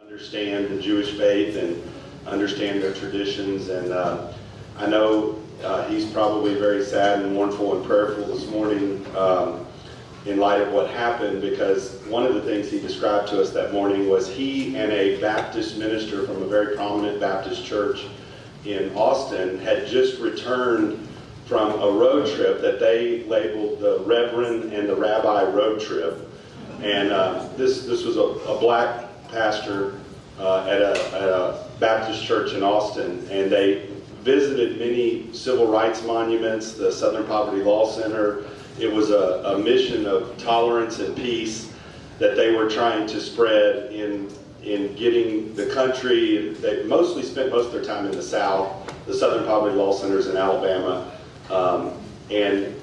understand the Jewish faith and understand their traditions. And I know he's probably very sad and mournful and prayerful this morning in light of what happened, because one of the things he described to us that morning was he and a Baptist minister from a very prominent Baptist church in Austin had just returned from a road trip that they labeled the Reverend and the Rabbi road trip. And this was a black pastor at a Baptist church in Austin, and they visited many civil rights monuments, the Southern Poverty Law Center. It was a mission of tolerance and peace that they were trying to spread in getting the country. They mostly spent most of their time in the South. The Southern Poverty Law Centers in Alabama. And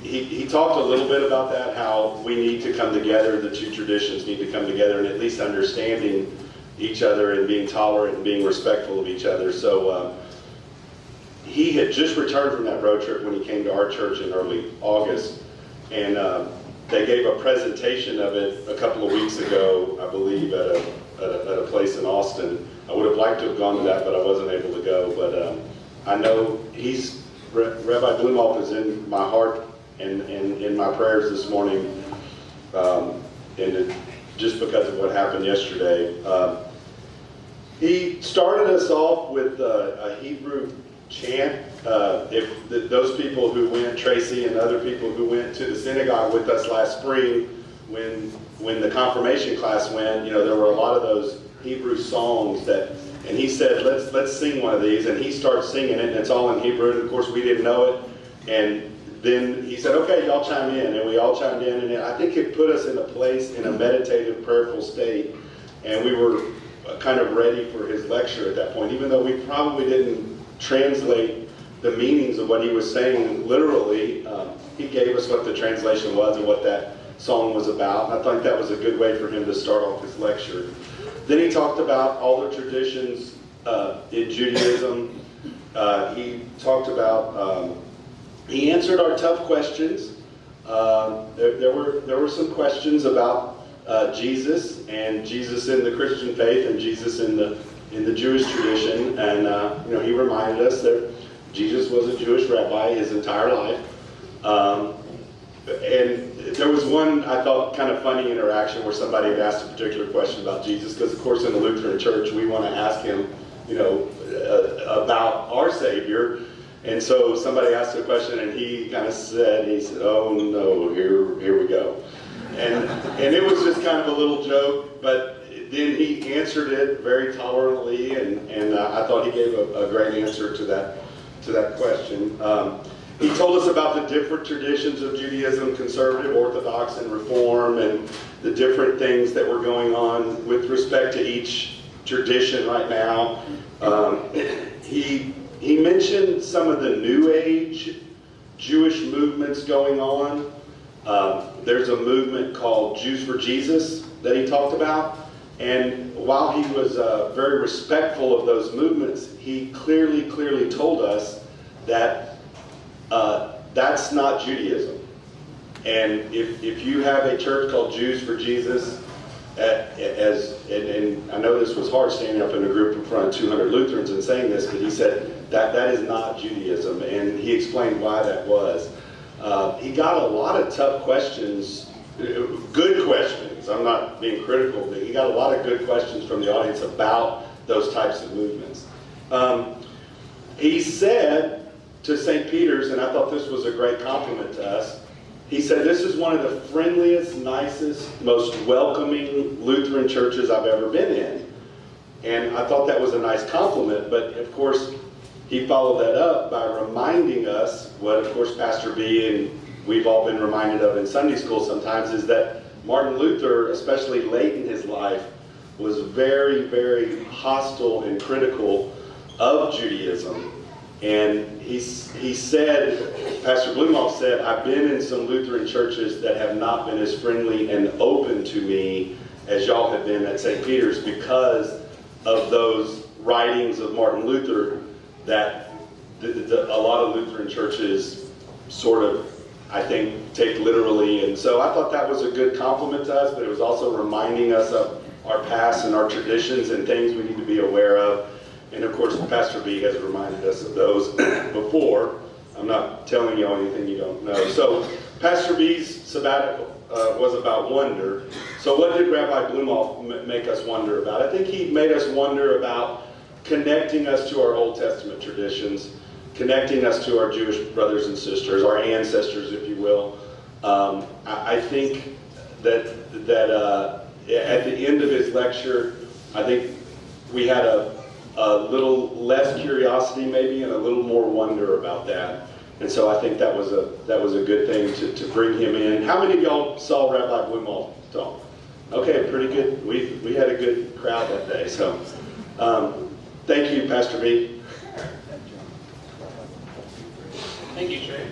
he talked a little bit about that, how we need to come together, the two traditions need to come together, and at least understanding each other and being tolerant and being respectful of each other. So he had just returned from that road trip when he came to our church in early August, and they gave a presentation of it a couple of weeks ago, I believe, at a place in Austin. I would have liked to have gone to that, but I wasn't able to go. But I know Rabbi Blumhoff is in my heart and in my prayers this morning, and just because of what happened yesterday. He started us off with a Hebrew chant. If those people who went, Tracy and other people who went to the synagogue with us last spring, when the confirmation class went, there were a lot of those Hebrew songs and he said, let's sing one of these, and he started singing it, and it's all in Hebrew, and of course we didn't know it, and then he said, okay, y'all chime in, and we all chimed in, and I think it put us in a place, in a meditative, prayerful state, and we were kind of ready for his lecture at that point, even though we probably didn't translate the meanings of what he was saying literally. He gave us what the translation was and what that song was about, and I think that was a good way for him to start off his lecture. Then he talked about all the traditions in Judaism. He talked about, he answered our tough questions. There were some questions about Jesus, and Jesus in the Christian faith, and Jesus in the Jewish tradition. And he reminded us that Jesus was a Jewish rabbi his entire life. And there was one, I thought, kind of funny interaction where somebody had asked a particular question about Jesus, because of course in the Lutheran church we want to ask him, about our Savior. And so somebody asked a question, and he said, oh no, here we go. And it was just kind of a little joke, but then he answered it very tolerantly, and I thought he gave a great answer to that question. He told us about the different traditions of Judaism, conservative, Orthodox, and Reform, and the different things that were going on with respect to each tradition right now. He mentioned some of the New Age Jewish movements going on. There's a movement called Jews for Jesus that he talked about. And while he was very respectful of those movements, he clearly told us that that's not Judaism. And if you have a church called Jews for Jesus, and I know this was hard standing up in a group in front of 200 Lutherans and saying this, but he said that is not Judaism, and he explained why that was. He got a lot of tough questions, good questions. I'm not being critical, but he got a lot of good questions from the audience about those types of movements. He said to St. Peter's, and I thought this was a great compliment to us, he said, this is one of the friendliest, nicest, most welcoming Lutheran churches I've ever been in. And I thought that was a nice compliment, but of course, he followed that up by reminding us what, of course, Pastor B and we've all been reminded of in Sunday school sometimes, is that Martin Luther, especially late in his life, was very, very hostile and critical of Judaism. And he said, Pastor Blumhoff said, I've been in some Lutheran churches that have not been as friendly and open to me as y'all have been at St. Peter's, because of those writings of Martin Luther that a lot of Lutheran churches sort of, I think, take literally. And so I thought that was a good compliment to us, but it was also reminding us of our past and our traditions and things we need to be aware of. And of course, Pastor B has reminded us of those before. I'm not telling you anything you don't know. So Pastor B's sabbatical was about wonder. So what did Rabbi Blumhoff make us wonder about? I think he made us wonder about connecting us to our Old Testament traditions, connecting us to our Jewish brothers and sisters, our ancestors, if you will. I think that at the end of his lecture, I think we had a little less curiosity maybe and a little more wonder about that. And so I think that was a good thing to bring him in. How many of y'all saw Rabbi Blumhoff talk? Okay, pretty good. We had a good crowd that day. So thank you, Pastor B. Thank you, Trey.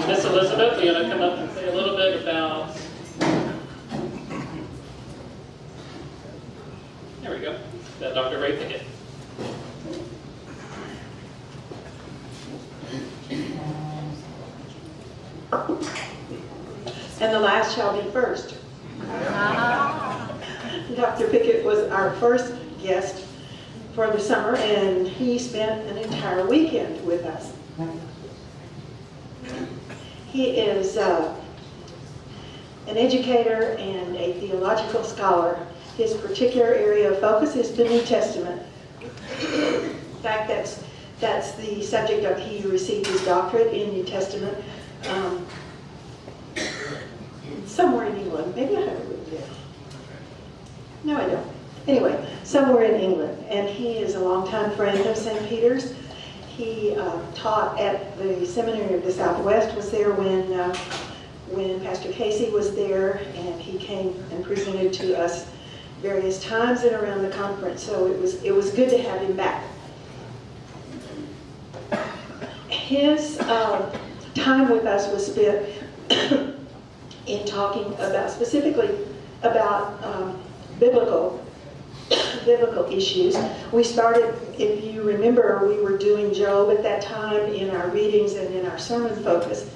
Miss Elizabeth, you want to come up and say a little bit about... There we go. That Dr. Ray Pickett. And the last shall be first. Dr. Pickett was our first guest for the summer, and he spent an entire weekend with us. He is an educator and a theological scholar. His particular area of focus is the New Testament. In fact, that's the subject of he received his doctorate in New Testament somewhere in England. Maybe I have it written down. No, I don't. Anyway, somewhere in England. And he is a longtime friend of St. Peter's. He taught at the Seminary of the Southwest, was there when Pastor Casey was there, and he came and presented to us various times and around the conference. So it was good to have him back. His time with us was spent in talking about, specifically about biblical issues. We started, if you remember, we were doing Job at that time in our readings and in our sermon focus.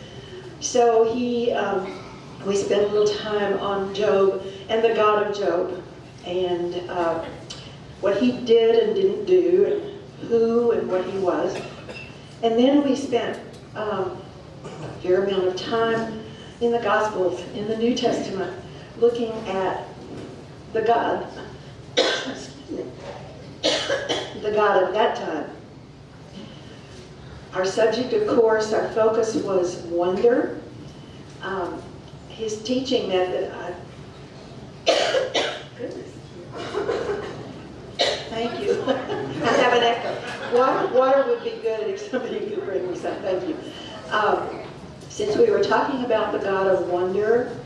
So we spent a little time on Job and the God of Job, and what he did and didn't do, and who and what he was. And then we spent a fair amount of time in the Gospels, in the New Testament, looking at the God, the God of that time. Our subject, of course, our focus was wonder. His teaching method, thank you. I have an echo. Water would be good if somebody could bring me some. Thank you. Since we were talking about the God of wonder,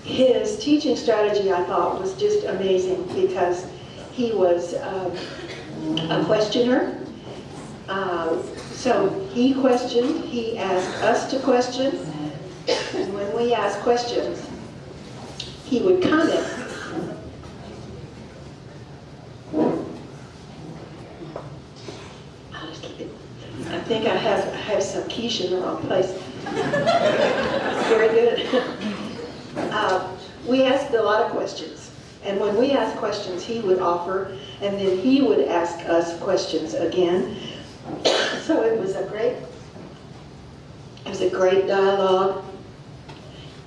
his teaching strategy, I thought, was just amazing because he was a questioner. So he questioned, he asked us to question, and when we asked questions, he would comment. I'll just keep it. I think I have some quiche in the wrong place. Very good. We asked a lot of questions, and when we asked questions, he would offer, and then he would ask us questions again. So it was a great dialogue,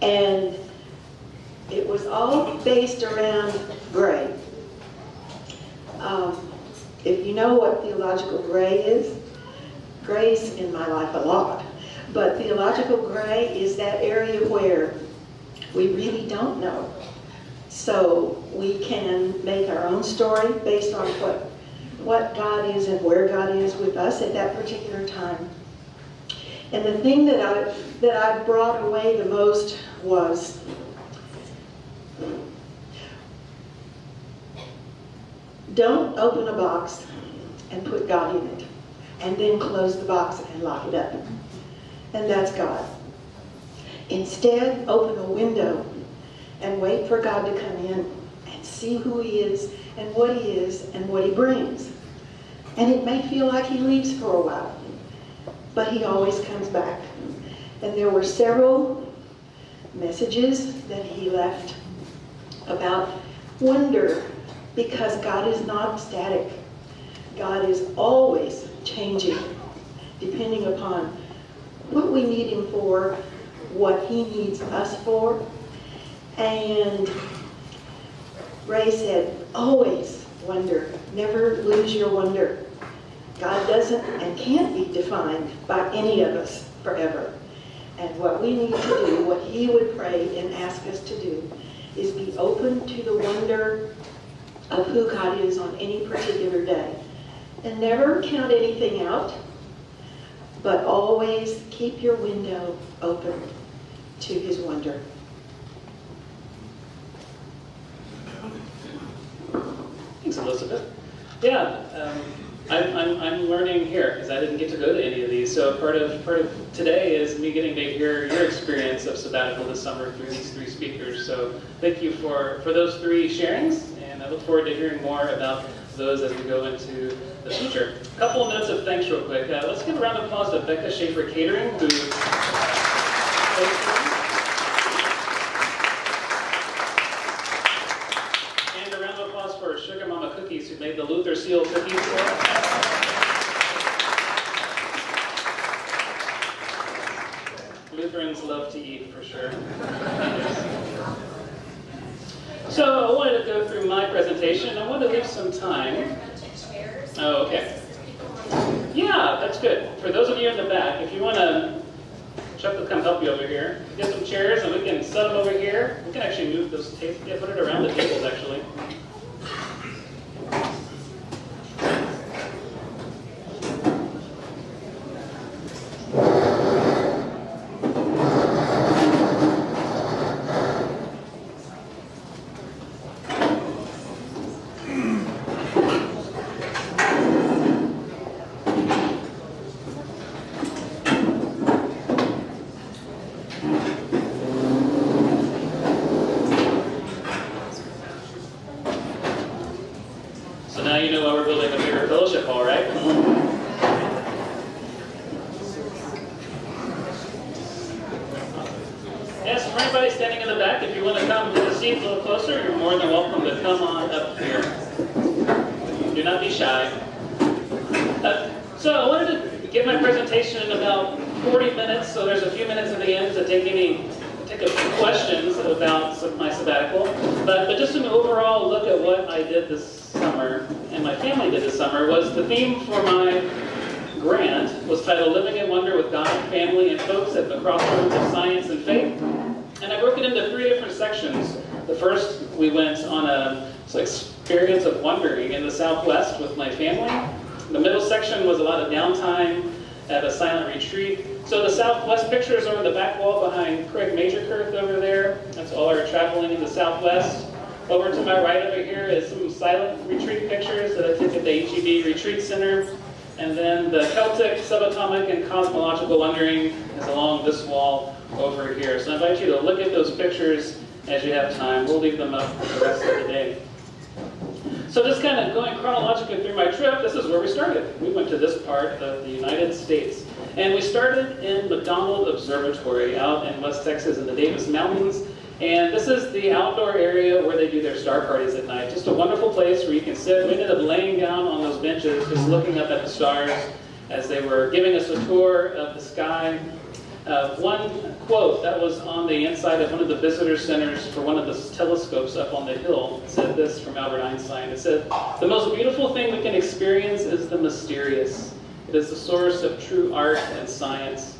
and it was all based around gray. If you know what theological gray is, gray's in my life a lot, but theological gray is that area where we really don't know. So we can make our own story based on what God is and where God is with us at that particular time. And the thing that I brought away the most was don't open a box and put God in it, and then close the box and lock it up. And that's God. Instead, open a window and wait for God to come in and see who he is and what he brings. And it may feel like he leaves for a while, but he always comes back. And there were several messages that he left about wonder, because God is not static. God is always changing, depending upon what we need him for, what he needs us for. And Ray said, always wonder, never lose your wonder. God doesn't and can't be defined by any of us forever. And what we need to do, what he would pray and ask us to do, is be open to the wonder of who God is on any particular day. And never count anything out, but always keep your window open to his wonder. Thanks, Elizabeth. Yeah, I'm learning here because I didn't get to go to any of these. So part of today is me getting to hear your experience of sabbatical this summer through these three speakers. So thank you for those three sharings, and I look forward to hearing more about those as we go into the future. A couple of notes of thanks real quick. Let's give a round of applause to Becca Schaefer Catering, who and a round of applause for Sugar Mama Cookies, who made the Luther Seal cookies for us. Lutherans love to eat, for sure. So I wanted to go through my presentation. I want to leave some time. Oh, okay. Yeah, that's good. For those of you in the back, if you want to, Chuck will come help you over here. Get some chairs and we can set them over here. We can actually move those tables. Yeah, put it around the tables, actually. The theme for my grant was titled Living in Wonder with God, Family, and Folks at the Crossroads of Science and Faith. And I broke it into three different sections. The first, we went on a experience of wandering in the Southwest with my family. The middle section was a lot of downtime at a silent retreat. So the Southwest pictures are on the back wall behind Craig Majorkirk over there. That's all our traveling in the Southwest. Over to my right over here is some silent retreat pictures that I took at the HEB Retreat Center. And then the Celtic, subatomic, and cosmological wondering is along this wall over here. So I invite you to look at those pictures as you have time. We'll leave them up for the rest of the day. So just kind of going chronologically through my trip, this is where we started. We went to this part of the United States. And we started in McDonald Observatory out in West Texas in the Davis Mountains. And this is the outdoor area where they do their star parties at night. Just a wonderful place where you can sit. We ended up laying down on those benches, just looking up at the stars as they were giving us a tour of the sky. One quote that was on the inside of one of the visitor centers for one of the telescopes up on the hill said this from Albert Einstein. It said, "The most beautiful thing we can experience is the mysterious. It is the source of true art and science."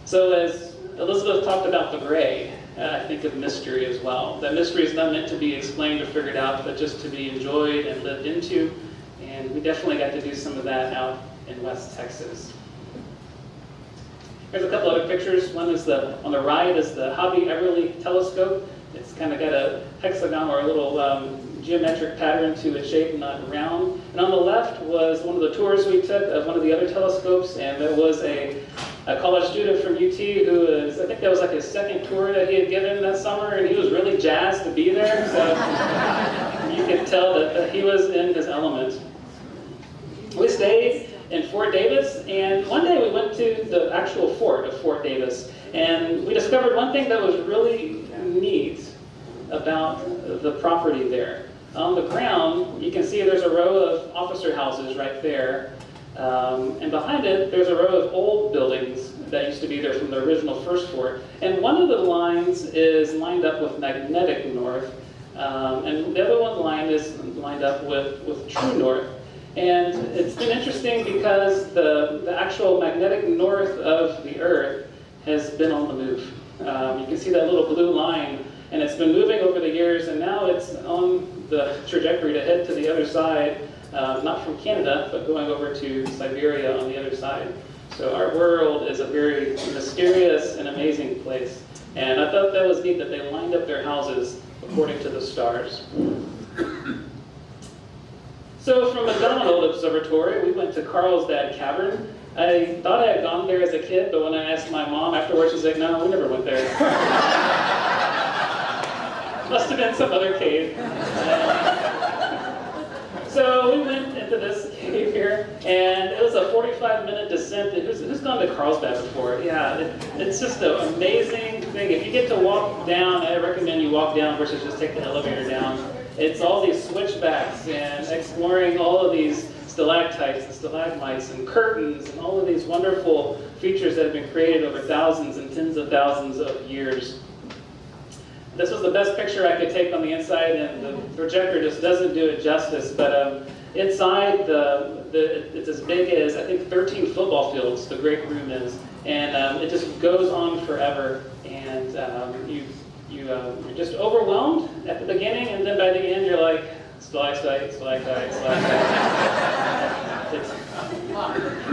So as Elizabeth talked about the gray, I think of mystery as well. That mystery is not meant to be explained or figured out, but just to be enjoyed and lived into. And we definitely got to do some of that out in West Texas. Here's a couple other pictures. One is on the right is the Hobby Everly telescope. It's kind of got a hexagon or a little geometric pattern to its shape, not round. And on the left was one of the tours we took of one of the other telescopes, and there was a college student from UT who was, I think that was like his second tour that he had given that summer, and he was really jazzed to be there. So you could tell that he was in his element. We stayed in Fort Davis, and one day we went to the actual fort of Fort Davis, and we discovered one thing that was really neat about the property there. On the ground, you can see there's a row of officer houses right there, and behind it, there's a row of old buildings that used to be there from the original first fort. And one of the lines is lined up with magnetic north, and the other one line is lined up with true north. And it's been interesting because the actual magnetic north of the Earth has been on the move. You can see that little blue line, and it's been moving over the years, and now it's on the trajectory to head to the other side, not from Canada, but going over to Siberia on the other side. So our world is a very mysterious and amazing place. And I thought that was neat that they lined up their houses according to the stars. So from McDonald Observatory, we went to Carlsbad Cavern. I thought I had gone there as a kid, but when I asked my mom afterwards, she's like, no, we never went there. Must have been some other cave. So we went into this cave here, and it was a 45-minute descent. Who's gone to Carlsbad before? Yeah, it's just an amazing thing. If you get to walk down, I recommend you walk down versus just take the elevator down. It's all these switchbacks and exploring all of these stalactites and stalagmites and curtains and all of these wonderful features that have been created over thousands and tens of thousands of years. This was the best picture I could take on the inside, and the projector just doesn't do it justice, but inside, it's as big as, I think, 13 football fields, the great room is, and it just goes on forever, and you're just overwhelmed at the beginning, and then by the end you're like, stalactite, stalactite, stalactite.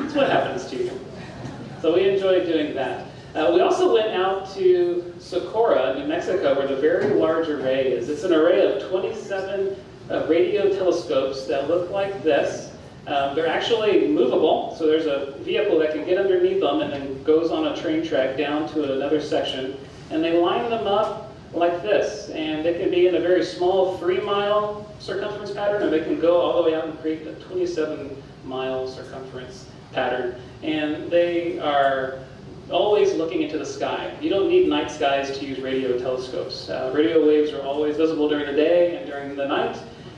It's what happens to you. So we enjoyed doing that. We also went out to Socorro, New Mexico, where the Very Large Array is. It's an array of 27 radio telescopes that look like this. They're actually movable, so there's a vehicle that can get underneath them and then goes on a train track down to another section. And they line them up like this, and they can be in a very small 3-mile circumference pattern, or they can go all the way out and create a 27-mile circumference pattern. And they are always looking into the sky. You don't need night skies to use radio telescopes. Radio waves are always visible during the day and during the night.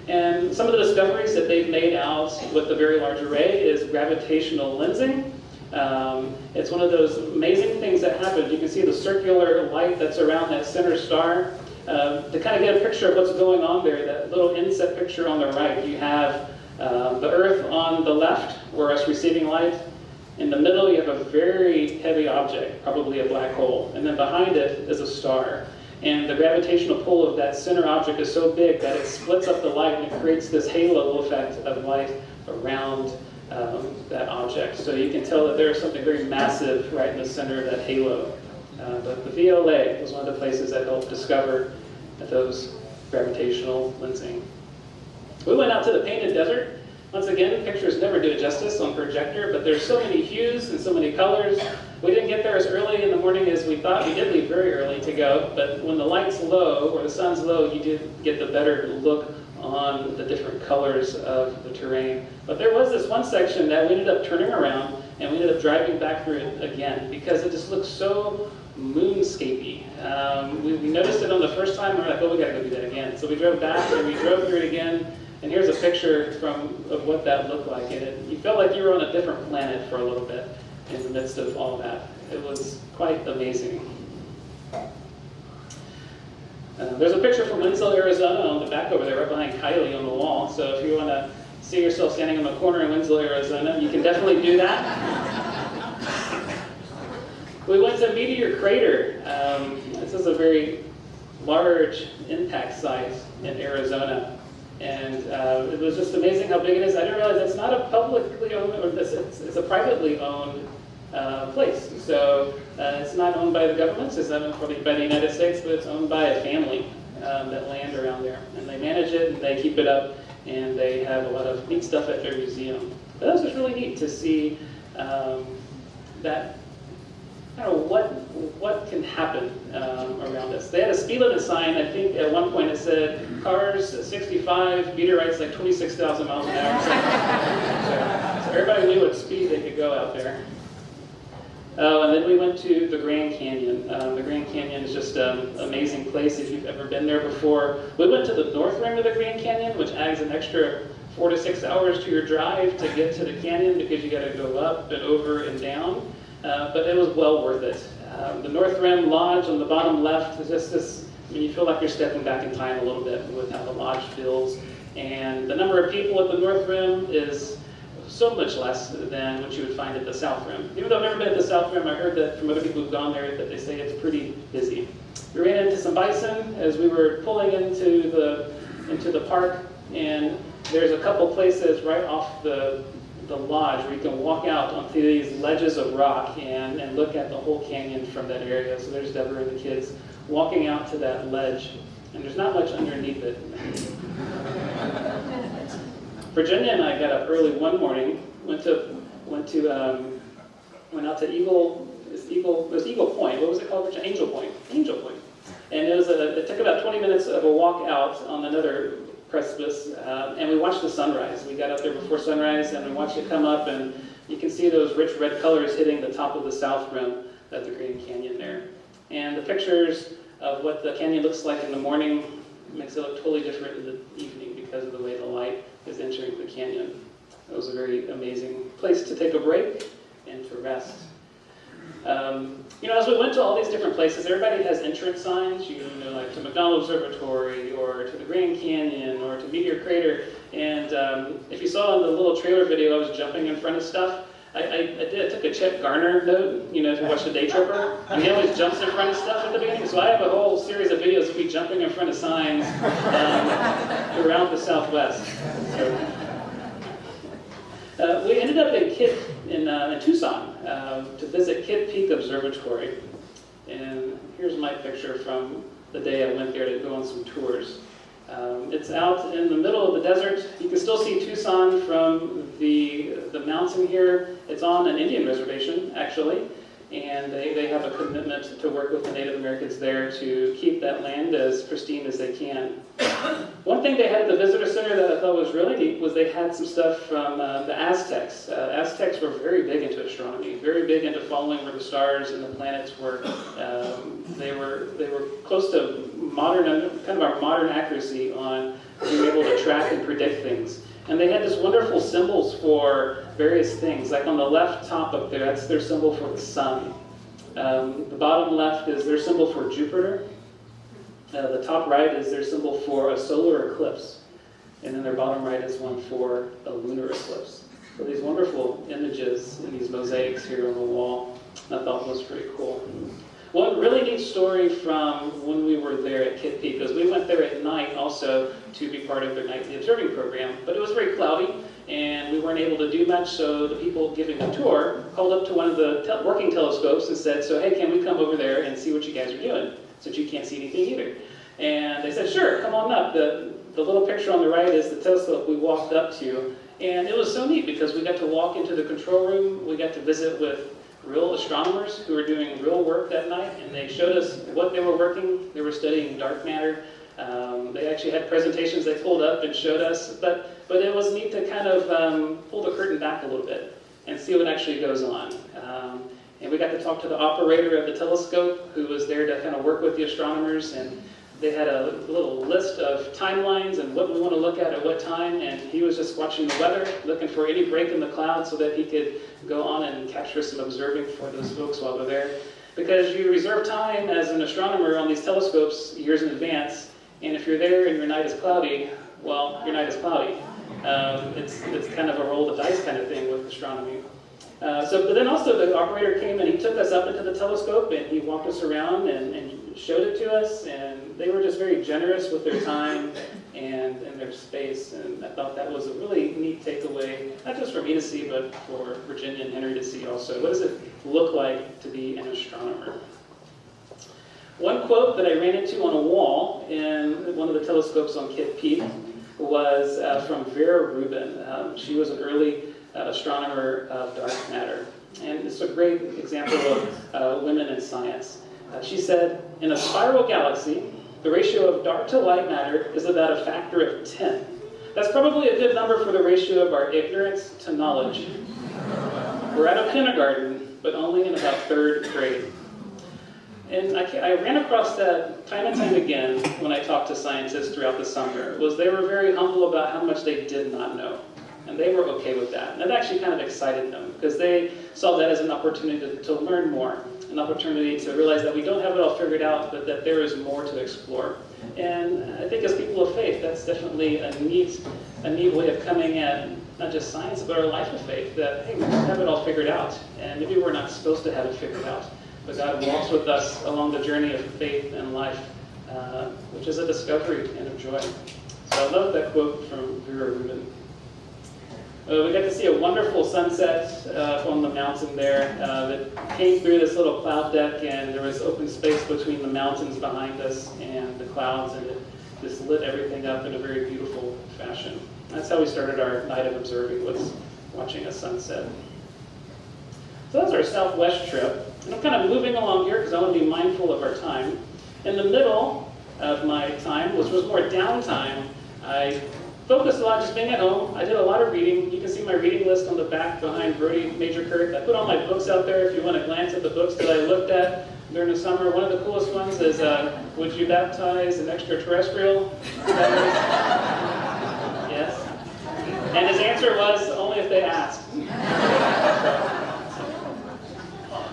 And some of the discoveries that they've made out with the Very Large Array is gravitational lensing. It's one of those amazing things that happen. You can see the circular light that's around that center star. To kind of get a picture of what's going on there, that little inset picture on the right, you have the Earth on the left, where it's receiving light. In the middle, you have a very heavy object, probably a black hole. And then behind it is a star. And the gravitational pull of that center object is so big that it splits up the light and it creates this halo effect of light around that object. So you can tell that there's something very massive right in the center of that halo. But the VLA was one of the places that helped discover those gravitational lensing. We went out to the Painted Desert. Once again, pictures never do it justice on projector, but there's so many hues and so many colors. We didn't get there as early in the morning as we thought. We did leave very early to go, but when the light's low, or the sun's low, you did get the better look on the different colors of the terrain. But there was this one section that we ended up turning around, and we ended up driving back through it again, because it just looked so moonscapey. We noticed it on the first time, and we're like, oh, we gotta go do that again. So we drove back, and we drove through it again. And here's a picture of what that looked like. And you felt like you were on a different planet for a little bit in the midst of all that. It was quite amazing. There's a picture from Winslow, Arizona on the back over there, right behind Kylie on the wall. So if you want to see yourself standing in the corner in Winslow, Arizona, you can definitely do that. We went to Meteor Crater. This is a very large impact site in Arizona. And it was just amazing how big it is. I didn't realize it's not a publicly owned, or it's a privately owned place. So it's not owned by the government, it's not owned by the United States, but it's owned by a family that land around there. And they manage it, and they keep it up, and they have a lot of neat stuff at their museum. But that was just really neat to see that, I don't know, what can happen around us. They had a speed limit sign. I think at one point it said cars 65, meteorites like 26,000 miles an hour. So Everybody knew what speed they could go out there. Oh, and then we went to the Grand Canyon. The Grand Canyon is just an amazing place if you've ever been there before. We went to the north rim of the Grand Canyon, which adds an extra 4 to 6 hours to your drive to get to the canyon because you got to go up and over and down. But it was well worth it. The North Rim Lodge on the bottom left is just this, I mean, you feel like you're stepping back in time a little bit with how the lodge feels. And the number of people at the North Rim is so much less than what you would find at the South Rim. Even though I've never been at the South Rim, I heard that from other people who've gone there that they say it's pretty busy. We ran into some bison as we were pulling into the park, and there's a couple places right off the lodge where you can walk out onto these ledges of rock and look at the whole canyon from that area. So there's Deborah and the kids walking out to that ledge, and there's not much underneath it. Virginia and I got up early one morning, went out to Eagle Point. What was it called? Angel Point. And it took about 20 minutes of a walk out on another precipice, and we watched the sunrise. We got up there before sunrise, and we watched it come up, and you can see those rich red colors hitting the top of the south rim of the Grand Canyon there. And the pictures of what the canyon looks like in the morning makes it look totally different in the evening because of the way the light is entering the canyon. It was a very amazing place to take a break and to rest. As we went to all these different places, everybody has entrance signs, like to McDonald Observatory, or to the Grand Canyon, or to Meteor Crater. And if you saw in the little trailer video, I was jumping in front of stuff. I took a Chet Garner note, if you watch The Day Tripper. He always jumps in front of stuff at the beginning. So I have a whole series of videos of me jumping in front of signs throughout the Southwest. So, we ended up in Tucson to visit Kidd Peak Observatory. And here's my picture from the day I went there to go on some tours. It's out in the middle of the desert. You can still see Tucson from the mountain here. It's on an Indian reservation, actually, and they have a commitment to work with the Native Americans there to keep that land as pristine as they can. One thing they had at the visitor center that I thought was really neat was they had some stuff from the Aztecs. Aztecs were very big into astronomy, very big into following where the stars and the planets were. They were close to our modern accuracy on being able to track and predict things. And they had just wonderful symbols for various things. Like on the left top up there, that's their symbol for the sun. The bottom left is their symbol for Jupiter. The top right is their symbol for a solar eclipse. And then their bottom right is one for a lunar eclipse. So these wonderful images and these mosaics here on the wall, I thought was pretty cool. One really neat story from when we were there at Kidd Peak, because we went there at night also to be part of their nightly observing program, but it was very cloudy and we weren't able to do much, so the people giving the tour called up to one of the working telescopes and said, so hey, can we come over there and see what you guys are doing, since you can't see anything either? And they said, sure, come on up. The little picture on the right is the telescope we walked up to, and it was so neat because we got to walk into the control room, we got to visit with real astronomers who were doing real work that night, and they showed us what they were working. They were studying dark matter. They actually had presentations they pulled up and showed us, but it was neat to kind of pull the curtain back a little bit and see what actually goes on. And we got to talk to the operator of the telescope who was there to kind of work with the astronomers, and they had a little list of timelines and what we want to look at what time, and he was just watching the weather, looking for any break in the clouds so that he could go on and capture some observing for those folks while they're there. Because you reserve time as an astronomer on these telescopes years in advance, and if you're there and your night is cloudy, well, your night is cloudy. It's kind of a roll of the dice kind of thing with astronomy. But then also the operator came and he took us up into the telescope and he walked us around and showed it to us, and they were just very generous with their time and their space, and I thought that was a really neat takeaway, not just for me to see, but for Virginia and Henry to see also. What does it look like to be an astronomer? One quote that I ran into on a wall in one of the telescopes on Kidd Peak was from Vera Rubin. She was an early astronomer of dark matter, and it's a great example of women in science. She said, in a spiral galaxy, the ratio of dark to light matter is about a factor of 10. That's probably a good number for the ratio of our ignorance to knowledge. We're out of kindergarten, but only in about 3rd grade. And I ran across that time and time again when I talked to scientists throughout the summer, was they were very humble about how much they did not know. And they were okay with that. And it actually kind of excited them, because they saw that as an opportunity to learn more, an opportunity to realize that we don't have it all figured out, but that there is more to explore. And I think as people of faith, that's definitely a neat way of coming at not just science, but our life of faith, that, hey, we don't have it all figured out, and maybe we're not supposed to have it figured out. But God walks with us along the journey of faith and life, which is a discovery and a joy. So I love that quote from Vera Rubin. We got to see a wonderful sunset on the mountain there that came through this little cloud deck, and there was open space between the mountains behind us and the clouds, and it just lit everything up in a very beautiful fashion. That's how we started our night of observing, was watching a sunset. So that's our southwest trip. And I'm kind of moving along here because I want to be mindful of our time. In the middle of my time, which was more downtime, I focused a lot just being at home. I did a lot of reading. You can see my reading list on the back behind Brody Major Kirk. I put all my books out there if you want to glance at the books that I looked at during the summer. One of the coolest ones is, Would You Baptize an Extraterrestrial? Yes. And his answer was, only if they asked.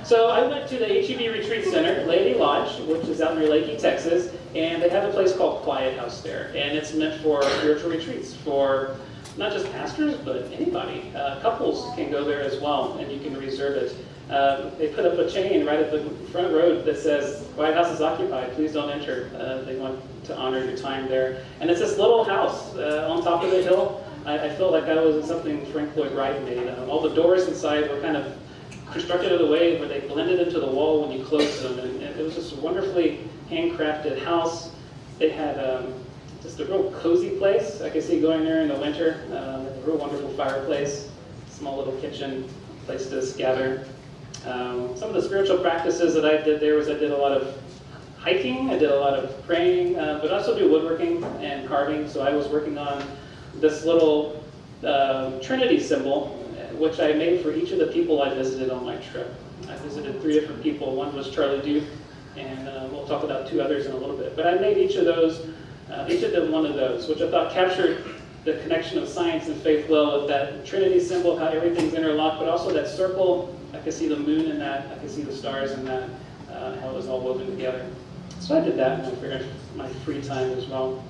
So I went to the HEB Retreat Center, Lady Lodge, which is out near Lakey, Texas, and they have a place called Quiet House there, and it's meant for spiritual retreats for not just pastors, but anybody. Couples can go there as well, and you can reserve it. They put up a chain right at the front road that says, Quiet House is occupied, please don't enter. They want to honor your time there. And it's this little house on top of the hill. I felt like I was in something Frank Lloyd Wright made. All the doors inside were kind of constructed in a way where they blended into the wall when you closed them, and it was just a wonderfully handcrafted house. They had just a real cozy place. I could see going there in the winter, a real wonderful fireplace, small little kitchen, place to gather. Some of the spiritual practices that I did there was I did a lot of hiking, I did a lot of praying, but also do woodworking and carving. So I was working on this little Trinity symbol, which I made for each of the people I visited on my trip. I visited 3 different people. One was Charlie Duke, and we'll talk about 2 others in a little bit. But I made each of them one of those, which I thought captured the connection of science and faith well, with that Trinity symbol, how everything's interlocked, but also that circle. I could see the moon in that, I could see the stars in that, how it was all woven together. So I did that in my free time as well.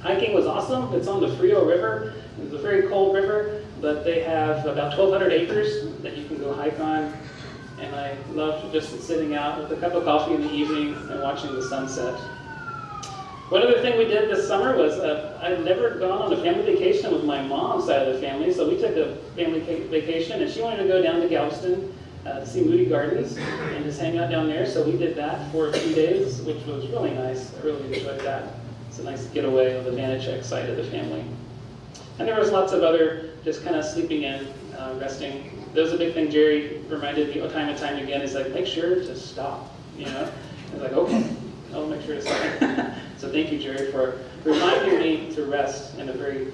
Hiking was awesome. It's on the Frio River. It's a very cold river, but they have about 1,200 acres that you can go hike on. And I loved just sitting out with a cup of coffee in the evening and watching the sunset. One other thing we did this summer was, I'd never gone on a family vacation with my mom's side of the family, so we took a family vacation, and she wanted to go down to Galveston to see Moody Gardens and just hang out down there. So we did that for a few days, which was really nice. I really enjoyed that. It's a nice getaway on the Vanicek side of the family. And there was lots of other just kind of sleeping in, resting. That was a big thing Jerry reminded me time and time again. He's like, make sure to stop, you know? I was like, okay, I'll make sure to stop. So thank you, Jerry, for reminding me to rest in a very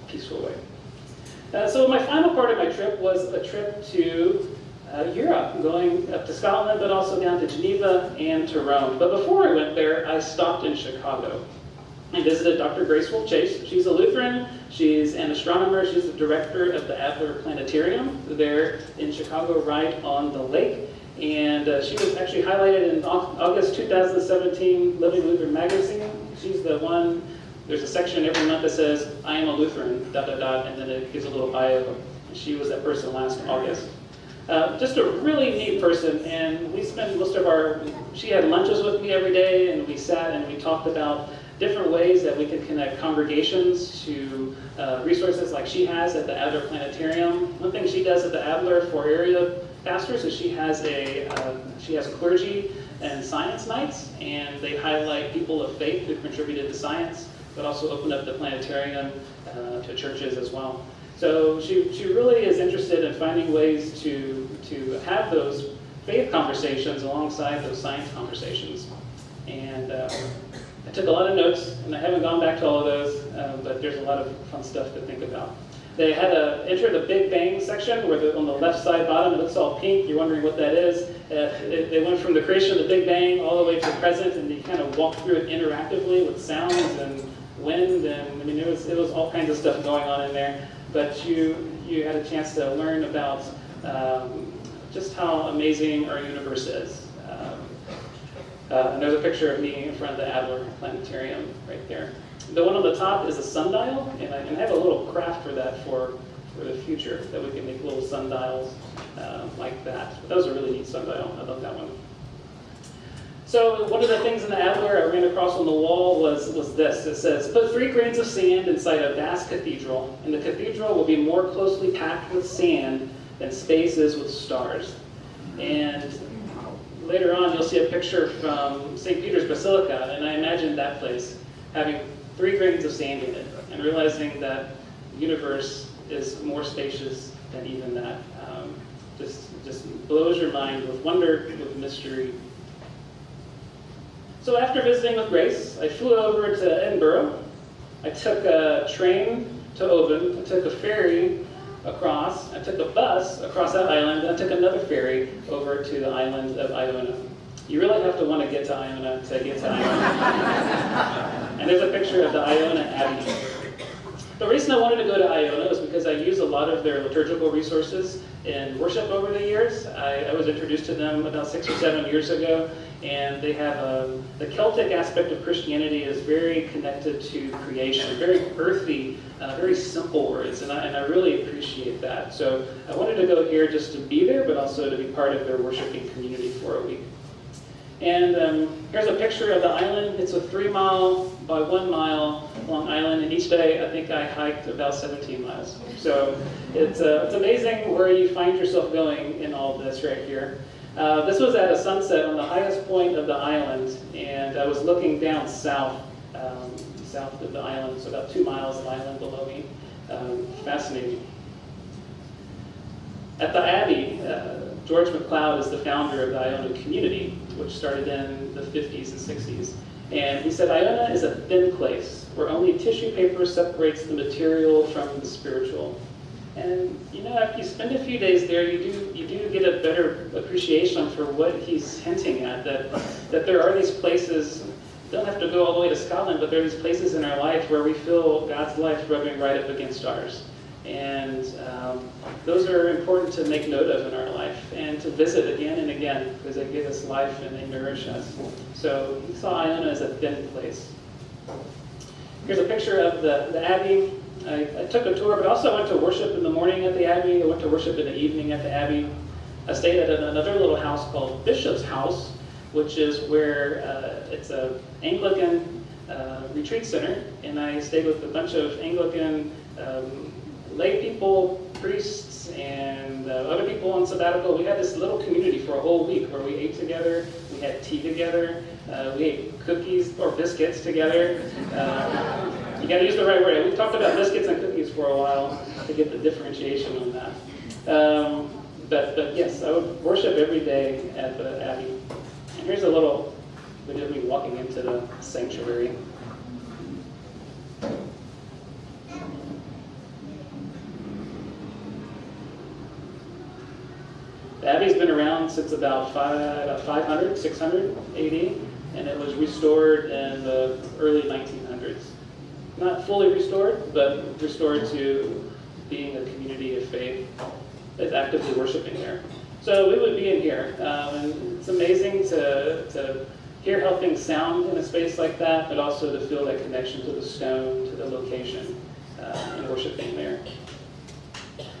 peaceful way. So my final part of my trip was a trip to Europe, going up to Scotland, but also down to Geneva and to Rome. But before I went there, I stopped in Chicago. I visited Dr. Grace Wolf Chase. She's a Lutheran. She's an astronomer. She's the director of the Adler Planetarium there in Chicago, right on the lake. And she was actually highlighted in August 2017 Living Lutheran magazine. She's the one, there's a section every month that says, I am a Lutheran, ... and then it gives a little bio. And she was that person last August. Just a really neat person, and we spent most of she had lunches with me every day, and we sat and we talked about different ways that we could connect congregations to resources like she has at the Adler Planetarium. One thing she does at the Adler for area pastors is she has clergy and science nights, and they highlight people of faith who contributed to science, but also open up the planetarium to churches as well. So she really is interested in finding ways to have those faith conversations alongside those science conversations. And I took a lot of notes, and I haven't gone back to all of those, but there's a lot of fun stuff to think about. They had enter the Big Bang section, where on the left side bottom it looks all pink. You're wondering what that is. They went from the creation of the Big Bang all the way to the present, and they kind of walked through it interactively with sounds and wind, and I mean it was all kinds of stuff going on in there. But you had a chance to learn about just how amazing our universe is. And there's a picture of me in front of the Adler Planetarium right there. The one on the top is a sundial, and I have a little craft for that for the future, that we can make little sundials like that. But that was a really neat sundial. I love that one. So one of the things in the Adler I ran across on the wall was this. It says, put 3 grains of sand inside a vast cathedral, and the cathedral will be more closely packed with sand than space is with stars. And later on, you'll see a picture from St. Peter's Basilica, and I imagine that place having 3 grains of sand in it, and realizing that the universe is more spacious than even that. Just blows your mind with wonder, with mystery. So after visiting with Grace, I flew over to Edinburgh. I took a train to Oban. I took a ferry across. I took a bus across that island, and I took another ferry over to the island of Iona. You really have to want to get to Iona to get to Iona. And there's a picture of the Iona Abbey. The reason I wanted to go to Iona was because I use a lot of their liturgical resources in worship over the years. I was introduced to them about 6 or 7 years ago, and they have the Celtic aspect of Christianity is very connected to creation, very earthy, very simple words, and I really appreciate that. So I wanted to go here just to be there, but also to be part of their worshiping community for a week. And here's a picture of the island. It's a 3-mile by 1 mile long island, and each day I think I hiked about 17 miles. So it's amazing where you find yourself going in all this right here. This was at a sunset on the highest point of the island, and I was looking down south of the island, so about 2 miles of island below me. Fascinating. At the Abbey, George MacLeod is the founder of the Iona community, which started in the 50s and 60s. And he said, Iona is a thin place where only tissue paper separates the material from the spiritual. And if you spend a few days there, you do get a better appreciation for what he's hinting at, that there are these places. You don't have to go all the way to Scotland, but there are these places in our life where we feel God's life rubbing right up against ours. And those are important to make note of in our life and to visit again and again, because they give us life and they nourish us. So he saw Iona as a thin place. Here's a picture of the Abbey. I took a tour, but also went to worship in the morning at the Abbey. I went to worship in the evening at the Abbey. I stayed at another little house called Bishop's House, which is where it's an Anglican retreat center, and I stayed with a bunch of Anglican lay people, priests, and other people on sabbatical. We had this little community for a whole week where we ate together, we had tea together, we ate cookies or biscuits together. You got to use the right word. We talked about biscuits and cookies for a while to get the differentiation on that. But yes, I would worship every day at the Abbey. And here's a little video of me walking into the sanctuary. The Abbey's been around since about 500, 600 AD, and it was restored in the early 1900s. Not fully restored, but restored to being a community of faith that's actively worshiping there. So we would be in here, and it's amazing to hear how things sound in a space like that, but also to feel that connection to the stone, to the location, and worshiping there.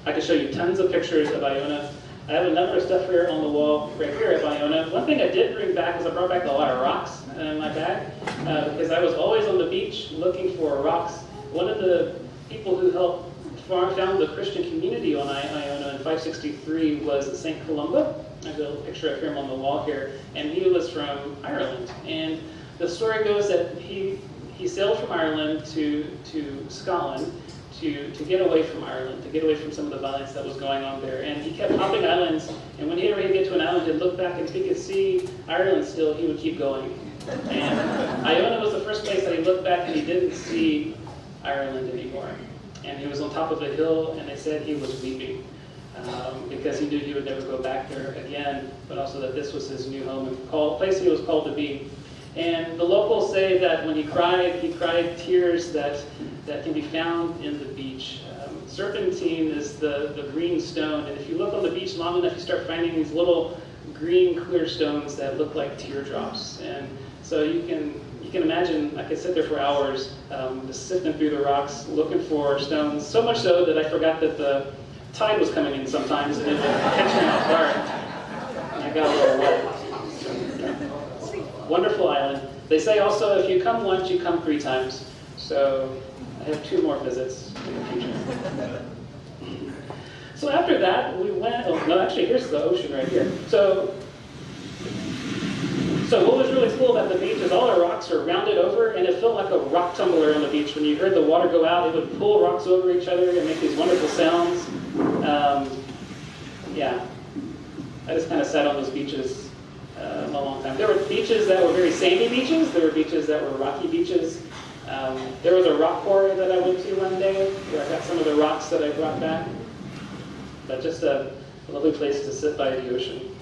I could show you tons of pictures of Iona. I have a number of stuff here on the wall right here at Iona. One thing I did bring back is I brought back a lot of rocks in my bag because I was always on the beach looking for rocks. One of the people who helped found the Christian community on Iona in 563 was St. Columba. I have a little picture of him on the wall here, and he was from Ireland. And the story goes that he sailed from Ireland to Scotland to get away from Ireland, to get away from some of the violence that was going on there. And he kept hopping islands, and whenever he'd get to an island, he'd look back, and if he could see Ireland still, he would keep going. And Iona was the first place that he looked back and he didn't see Ireland anymore. And he was on top of a hill, and they said he was weeping because he knew he would never go back there again, but also that this was his new home and place he was called to be. And the locals say that when he cried tears that can be found in the beach. Serpentine is the green stone, and if you look on the beach long enough, you start finding these little green clear stones that look like teardrops. And so you can imagine, I could sit there for hours just sifting through the rocks looking for stones, so much so that I forgot that the tide was coming in sometimes and it would catch me off guard. And I got a little wet. Wonderful island. They say also if you come once, you come 3 times. So I have 2 more visits in the future. So after that, we went, actually here's the ocean right here. So what was really cool about the beach is all the rocks are rounded over, and it felt like a rock tumbler on the beach. When you heard the water go out, it would pull rocks over each other and make these wonderful sounds. Yeah, I just kind of sat on those beaches a long time. There were beaches that were very sandy beaches. There were beaches that were rocky beaches. There was a rock quarry that I went to one day where I got some of the rocks that I brought back. But just a lovely place to sit by the ocean.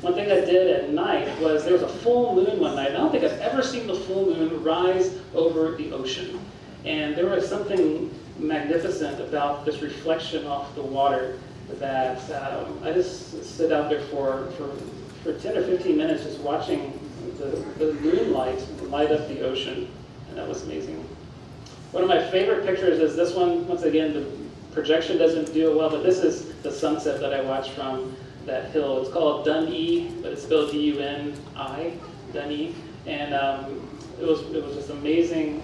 One thing I did at night was there was a full moon one night. I don't think I've ever seen the full moon rise over the ocean. And there was something magnificent about this reflection off the water that I just stood out there for 10 or 15 minutes just watching the moonlight light up the ocean. And that was amazing. One of my favorite pictures is this one. Once again, the projection doesn't do it well, but this is the sunset that I watched from that hill. It's called Dun-E, but it's spelled D-U-N-I, Dun-E. And it was just amazing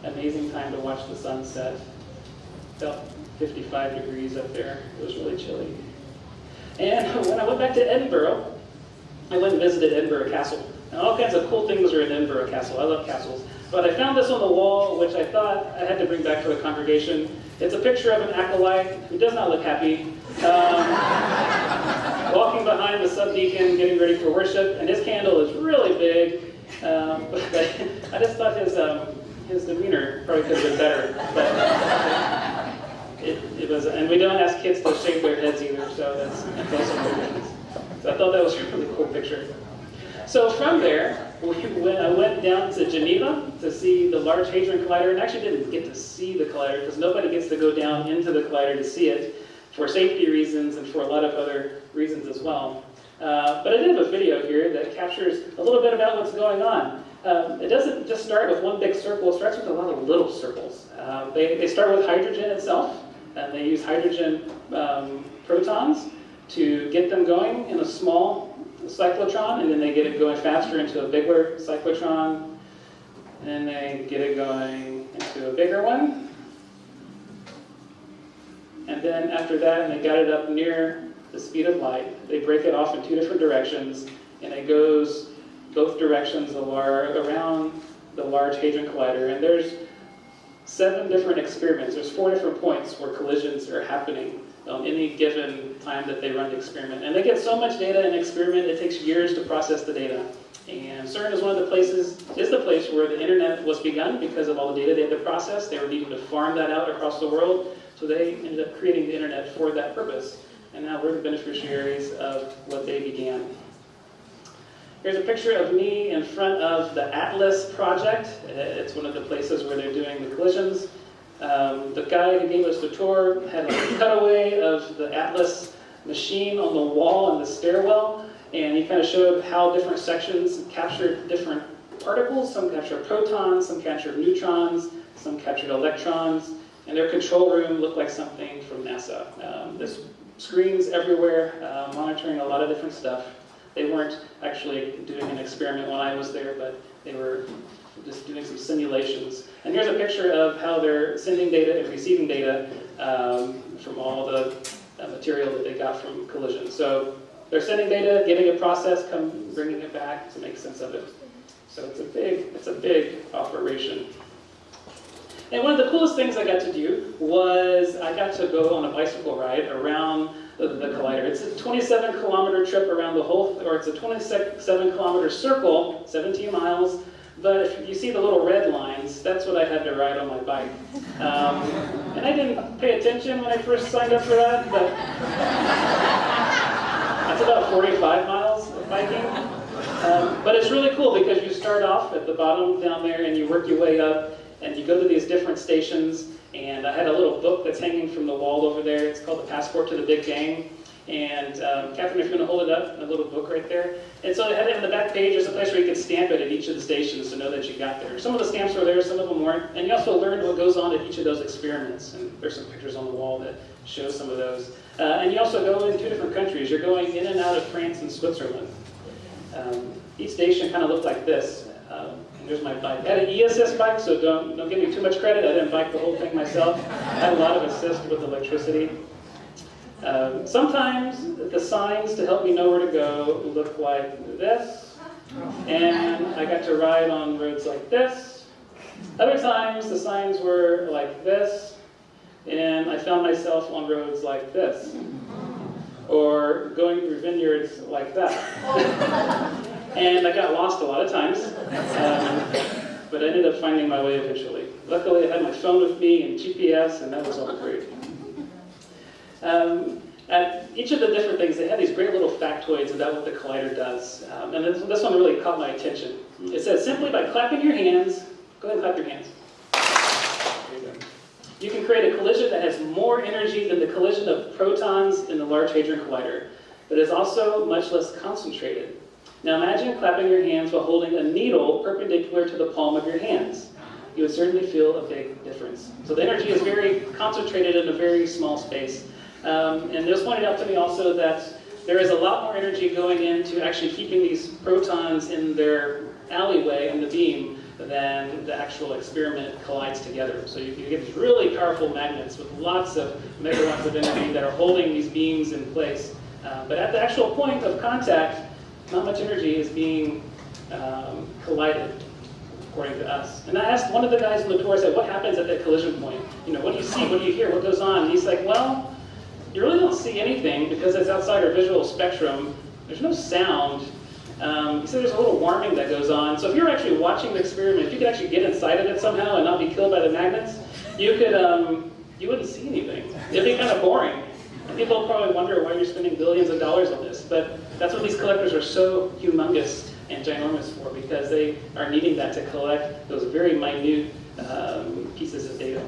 time to watch the sunset. Felt 55 degrees up there. It was really chilly. And when I went back to Edinburgh, I went and visited Edinburgh Castle. And all kinds of cool things are in Edinburgh Castle. I love castles. But I found this on the wall, which I thought I had to bring back to a congregation. It's a picture of an acolyte who does not look happy, walking behind the subdeacon, getting ready for worship, and his candle is really big. But I just thought his demeanor probably could have been better. But it was, and we don't ask kids to shave their heads either, so that's also. So I thought that was a really cool picture. So from there, I went down to Geneva to see the Large Hadron Collider, and actually didn't get to see the collider because nobody gets to go down into the collider to see it for safety reasons and for a lot of other reasons as well. But I did have a video here that captures a little bit about what's going on. It doesn't just start with one big circle, it starts with a lot of little circles. They start with hydrogen itself, and they use hydrogen protons to get them going in a small cyclotron, and then they get it going faster into a bigger cyclotron, and then they get it going into a bigger one. And then after that, and they got it up near the speed of light, they break it off in 2 different directions, and it goes both directions around the Large Hadron Collider. And there's 7 different experiments. There's 4 different points where collisions are happening on any given time that they run the experiment. And they get so much data in an experiment, it takes years to process the data. And CERN is the place where the internet was begun because of all the data they had to process. They were needing to farm that out across the world, so they ended up creating the internet for that purpose. And now we're the beneficiaries of what they began. Here's a picture of me in front of the Atlas project. It's one of the places where they're doing the collisions. The guy who gave us the tour had a cutaway of the Atlas machine on the wall in the stairwell, and he kind of showed how different sections captured different particles. Some captured protons, some captured neutrons, some captured electrons, and their control room looked like something from NASA. There's screens everywhere, monitoring a lot of different stuff. They weren't actually doing an experiment when I was there, but they were just doing some simulations. And here's a picture of how they're sending data and receiving data from all the material that they got from collision. So they're sending data, getting it processed, bringing it back to make sense of it. So it's a big operation. And one of the coolest things I got to do was I got to go on a bicycle ride around the collider. It's a 27-kilometer trip around the whole, or it's a 27-kilometer circle, 17 miles. But if you see the little red lines, that's what I had to ride on my bike. And I didn't pay attention when I first signed up for that, but that's about 45 miles of biking. But it's really cool because you start off at the bottom down there and you work your way up and you go to these different stations. And I had a little book that's hanging from the wall over there. It's called The Passport to the Big Gang. And Catherine, if you're going to hold it up, a little book right there. And so I had it in the back page. There's a place where you could stamp it at each of the stations to know that you got there. Some of the stamps were there, some of them weren't. And you also learned what goes on at each of those experiments. And there's some pictures on the wall that show some of those. And you also go in 2 different countries. You're going in and out of France and Switzerland. Each station kind of looked like this. Here's my bike. I had an ESS bike, so don't give me too much credit. I didn't bike the whole thing myself. I had a lot of assist with electricity. Sometimes the signs to help me know where to go look like this, and I got to ride on roads like this. Other times the signs were like this, and I found myself on roads like this, or going through vineyards like that. And I got lost a lot of times, but I ended up finding my way eventually. Luckily, I had my phone with me and GPS, and that was all great. At each of the different things, they had these great little factoids about what the collider does. And this one really caught my attention. It says, simply by clapping your hands, go ahead and clap your hands. There you go. You can create a collision that has more energy than the collision of protons in the Large Hadron Collider, but is also much less concentrated. Now imagine clapping your hands while holding a needle perpendicular to the palm of your hands. You would certainly feel a big difference. So the energy is very concentrated in a very small space. And it was pointed out to me also that there is a lot more energy going into actually keeping these protons in their alleyway in the beam than the actual experiment collides together. So you get these really powerful magnets with lots of megawatts of energy that are holding these beams in place. But at the actual point of contact, not much energy is being collided, according to us. And I asked one of the guys on the tour, I said, what happens at that collision point? You know, what do you see? What do you hear? What goes on? And he's like, well, you really don't see anything because it's outside our visual spectrum. There's no sound. He said there's a little warming that goes on. So if you're actually watching the experiment, if you could actually get inside of it somehow and not be killed by the magnets, you wouldn't see anything. It'd be kind of boring. And people probably wonder why you're spending billions of dollars on this. But that's what these collectors are so humongous and ginormous for, because they are needing that to collect those very minute pieces of data.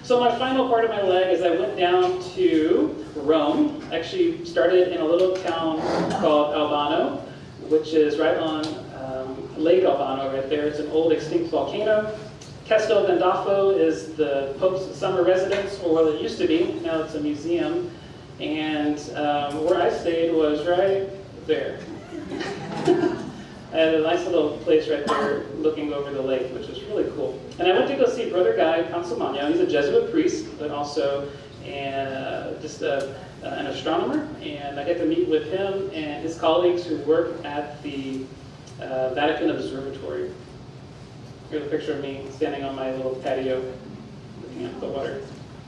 So my final part of my leg is I went down to Rome. Actually started in a little town called Albano, which is right on Lake Albano right there. It's an old extinct volcano. Castel Gandolfo is the Pope's summer residence, or well, it used to be. Now it's a museum. And where I stayed was right there. I had a nice little place right there looking over the lake, which was really cool. And I went to go see Brother Guy Consolmagno. He's a Jesuit priest, but also an astronomer. And I got to meet with him and his colleagues who work at the Vatican Observatory. Here's a picture of me standing on my little patio looking at the water.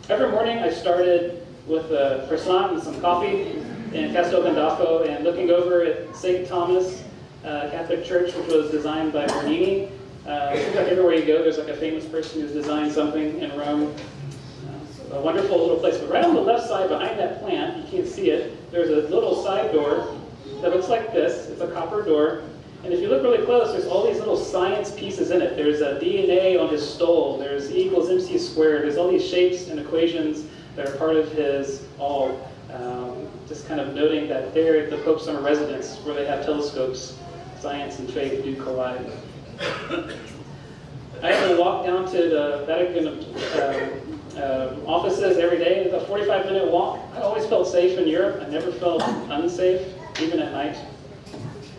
Every morning I started with a croissant and some coffee in Castel Gandolfo and looking over at St. Thomas Catholic Church, which was designed by Bernini. It seems like everywhere you go, there's like a famous person who's designed something in Rome. So a wonderful little place. But right on the left side, behind that plant, you can't see it, there's a little side door that looks like this. It's a copper door. And if you look really close, there's all these little science pieces in it. There's a DNA on his stole. There's E equals MC squared. There's all these shapes and equations that are part of his all. Just kind of noting that there at the Pope's summer residence, where they have telescopes, science and faith do collide. I had to walk down to the Vatican offices every day. It's a 45-minute walk. I always felt safe in Europe. I never felt unsafe, even at night.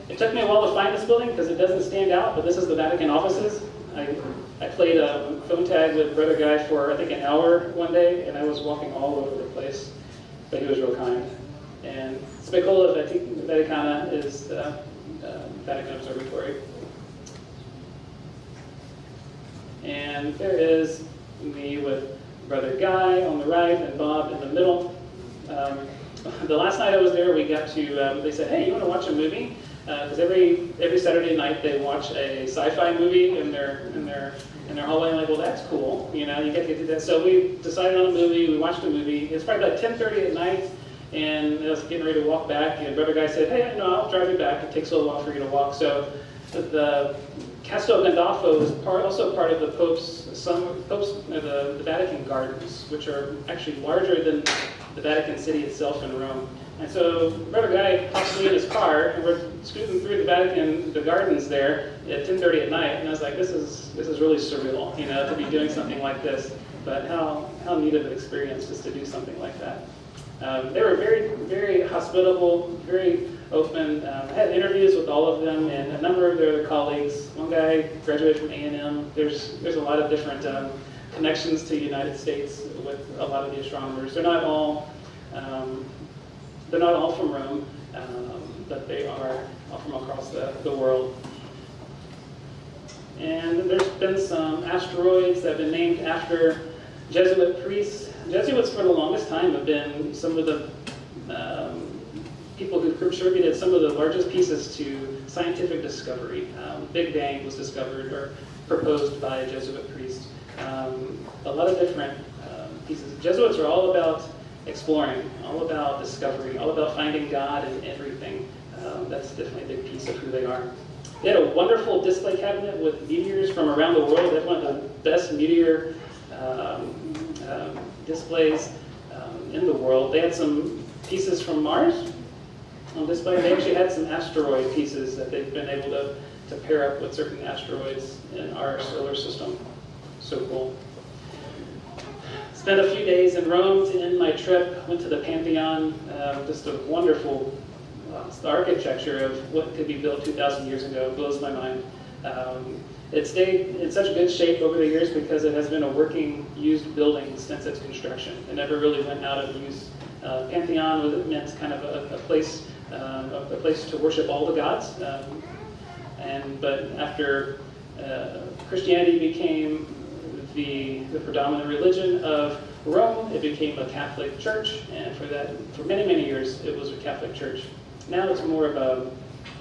It took me a while to find this building because it doesn't stand out, but this is the Vatican offices. I played a phone tag with Brother Guy for, I think, an hour one day, and I was walking all over the place, but he was real kind. And Spicola Vaticana is the Vatican Observatory. And there is me with Brother Guy on the right and Bob in the middle. The last night I was there, we got to, they said, hey, you want to watch a movie? Because every Saturday night they watch a sci-fi movie in their hallway. I'm like, well, that's cool. You know, you get to do that. So we decided on a movie. We watched a movie. It was probably about 10:30 at night, and I was getting ready to walk back. And the other guy said, hey, no, I'll drive you back. It takes a little while for you to walk. So the Castel Gandolfo is also part of the the Vatican Gardens, which are actually larger than the Vatican City itself in Rome. And so Brother Guy pops me in his car, and we're scooting through the gardens there at 10:30 at night, and I was like, this is really surreal, you know, to be doing something like this. But how neat of an experience just to do something like that. They were very, very hospitable, very open. I had interviews with all of them and a number of their colleagues. One guy graduated from A&M. There's a lot of different connections to the United States with a lot of the astronomers. They're not all from Rome, but they are all from across the world. And there's been some asteroids that have been named after Jesuit priests. Jesuits for the longest time have been some of the people who contributed some of the largest pieces to scientific discovery. Big Bang was discovered or proposed by a Jesuit priest. A lot of different pieces. Jesuits are all about exploring, all about discovery, all about finding God in everything. That's definitely a big piece of who they are. They had a wonderful display cabinet with meteors from around the world. They have one of the best meteor displays in the world. They had some pieces from Mars on display. They actually had some asteroid pieces that they've been able to pair up with certain asteroids in our solar system. So cool. Spent a few days in Rome to end my trip. Went to the Pantheon. Just a wonderful the architecture of what could be built 2,000 years ago blows my mind. It stayed in such good shape over the years because it has been a working, used building since its construction. It never really went out of use. Pantheon meant kind of a place to worship all the gods. But after Christianity became the predominant religion of Rome, it became a Catholic church, and for many, many years, it was a Catholic church. Now it's more of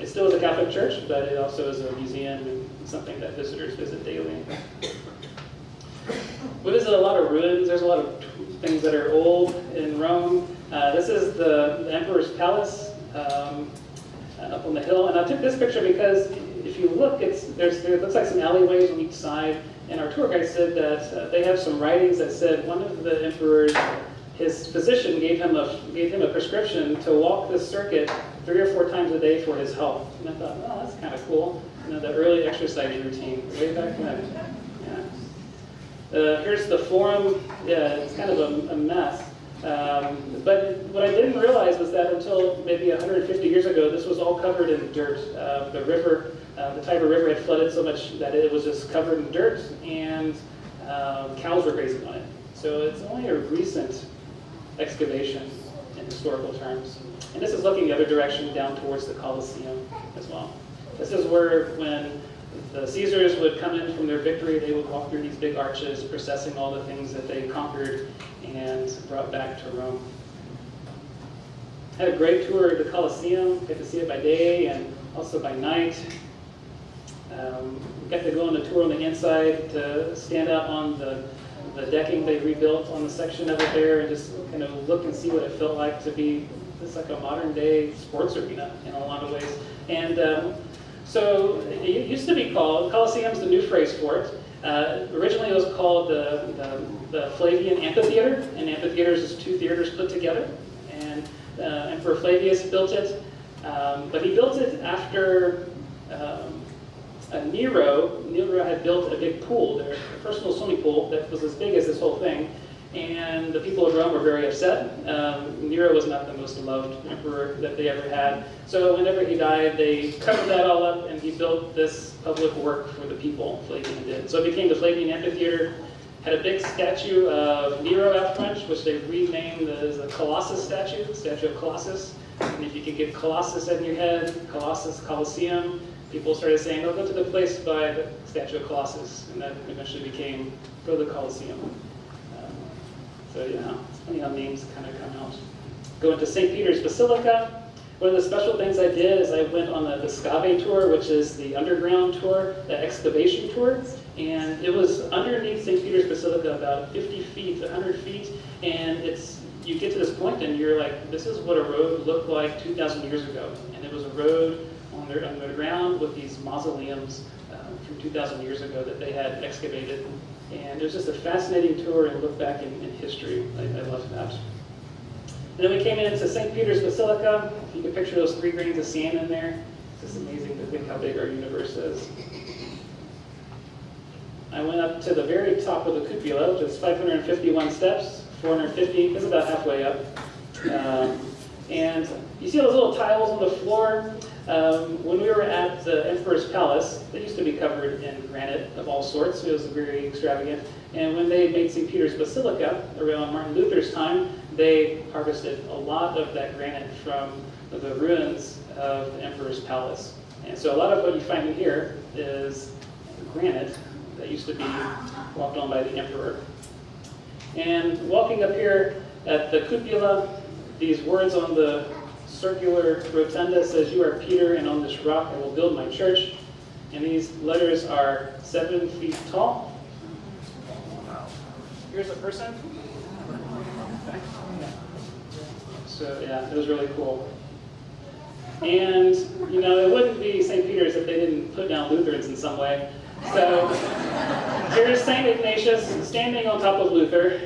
it still is a Catholic church, but it also is a museum and something that visitors visit daily. We visit a lot of ruins. There's a lot of things that are old in Rome. This is the Emperor's Palace up on the hill, and I took this picture because if you look, there looks like some alleyways on each side. And our tour guide said that they have some writings that said one of the emperors, his physician gave him a prescription to walk this circuit 3 or 4 times a day for his health. And I thought, oh, that's kind of cool. You know, the early exercise routine way back then. Yeah. Here's the Forum. Yeah, it's kind of a mess. But what I didn't realize was that until maybe 150 years ago, this was all covered in dirt. The river. The Tiber River had flooded so much that it was just covered in dirt, and cows were grazing on it. So it's only a recent excavation in historical terms. And this is looking the other direction down towards the Colosseum as well. This is where when the Caesars would come in from their victory, they would walk through these big arches, processing all the things that they conquered and brought back to Rome. I had a great tour of the Colosseum. Got to see it by day and also by night. We got to go on a tour on the inside to stand out on the decking they rebuilt on the section of it there and just kind of look and see what it felt like to be just like a modern day sports arena in a lot of ways. And so it used to be called, Colosseum's the new phrase for it. Originally it was called the Flavian Amphitheater, and amphitheaters is 2 theaters put together. And Emperor Flavius built it, but he built it after Nero had built a big pool, their personal swimming pool that was as big as this whole thing, and the people of Rome were very upset. Nero was not the most loved emperor that they ever had, so whenever he died, they covered that all up, and he built this public work for the people, Flavian did. So it became the Flavian Amphitheater, had a big statue of Nero out front, which they renamed as the Colossus statue of Colossus, and if you could get Colossus in your head, Colossus, Colosseum, people started saying, oh, go to the place by the statue of Colossus, and that eventually became, go to the Colosseum. So yeah, it's funny how names kind of come out. go into St. Peter's Basilica. One of the special things I did is I went on the Scave tour, which is the underground tour, the excavation tour. And it was underneath St. Peter's Basilica, about 50 feet, 100 feet. And you get to this point and you're like, this is what a road looked like 2,000 years ago. And it was a road on the ground with these mausoleums from 2,000 years ago that they had excavated. And it was just a fascinating tour and look back in history. I love that. And then we came into St. Peter's Basilica. If you can picture those 3 grains of sand in there, it's just amazing to think how big our universe is. I went up to the very top of the cupola, which is 551 steps, 450, it's about halfway up. And you see those little tiles on the floor? When we were at the Emperor's Palace, they used to be covered in granite of all sorts. It was very extravagant. And when they made St. Peter's Basilica around Martin Luther's time, they harvested a lot of that granite from the ruins of the Emperor's Palace. And so a lot of what you find in here is granite that used to be walked on by the Emperor. And walking up here at the cupola, these words on the circular rotunda says, "You are Peter, and on this rock I will build my church." And these letters are 7 feet tall. Here's a person. So yeah, it was really cool. And you know, it wouldn't be St. Peter's if they didn't put down Lutherans in some way. So here's St. Ignatius standing on top of Luther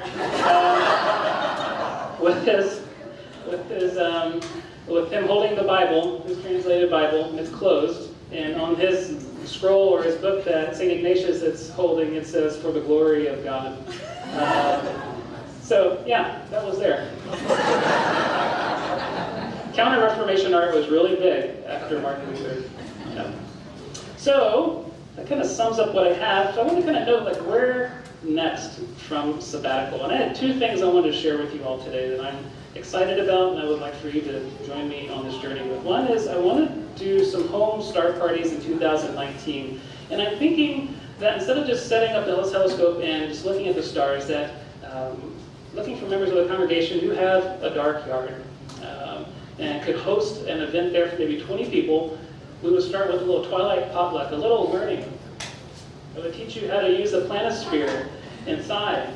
with him holding the Bible, his translated Bible. It's closed, and on his scroll or his book that St. Ignatius is holding, it says, "For the glory of God." So yeah, that was there. Counter-Reformation art was really big after Martin Luther. Yeah. So that kind of sums up what I have. So I want to kind of know, like, where next from sabbatical. And I had 2 things I wanted to share with you all today that I'm excited about, and I would like for you to join me on this journey with. One is I want to do some home star parties in 2019. And I'm thinking that instead of just setting up the telescope and just looking at the stars, that looking for members of the congregation who have a dark yard and could host an event there for maybe 20 people. We would start with a little twilight potluck, a little learning. I would teach you how to use a planisphere inside.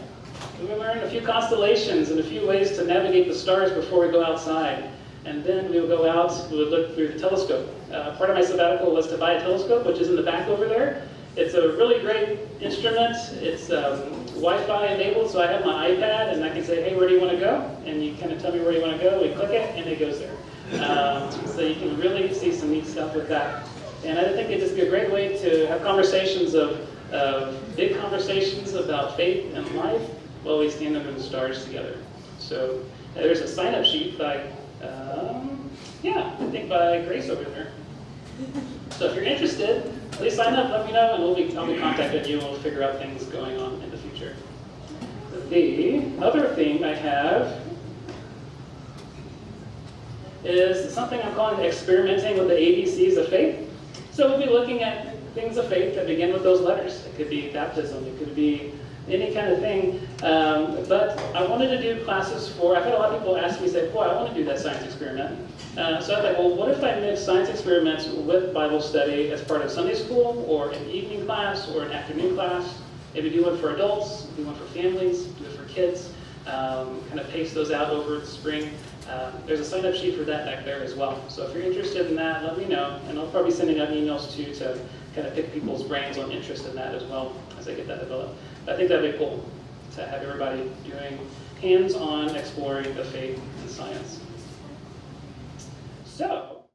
We would learn a few constellations and a few ways to navigate the stars before we go outside. And then we would go out, we would look through the telescope. Part of my sabbatical was to buy a telescope, which is in the back over there. It's a really great instrument. It's Wi-Fi enabled, so I have my iPad and I can say, "Hey, where do you want to go?" And you kind of tell me where you want to go. We click it and it goes there. So you can really see some neat stuff with that. And I think it'd just be a great way to have conversations big conversations about faith and life while we stand under the stars together. So there's a sign-up sheet by, I think by Grace over there. So if you're interested, please sign up, let me know, and I'll be contacting you and we'll figure out things going on in the future. The other thing I have is something I'm calling experimenting with the ABCs of faith. So we'll be looking at things of faith that begin with those letters. It could be baptism, it could be any kind of thing. But I wanted to do classes I've had a lot of people ask me, say, "Boy, I want to do that science experiment." So I was like, well, what if I mix science experiments with Bible study as part of Sunday school, or an evening class, or an afternoon class? Maybe do one for adults, do one for families, do it for kids. Kind of pace those out over the spring. There's a sign-up sheet for that back there as well. So if you're interested in that, let me know. And I'll probably be sending out emails too to kind of pick people's brains on interest in that as well as I get that developed. But I think that'd be cool to have everybody doing hands-on exploring the faith and science. So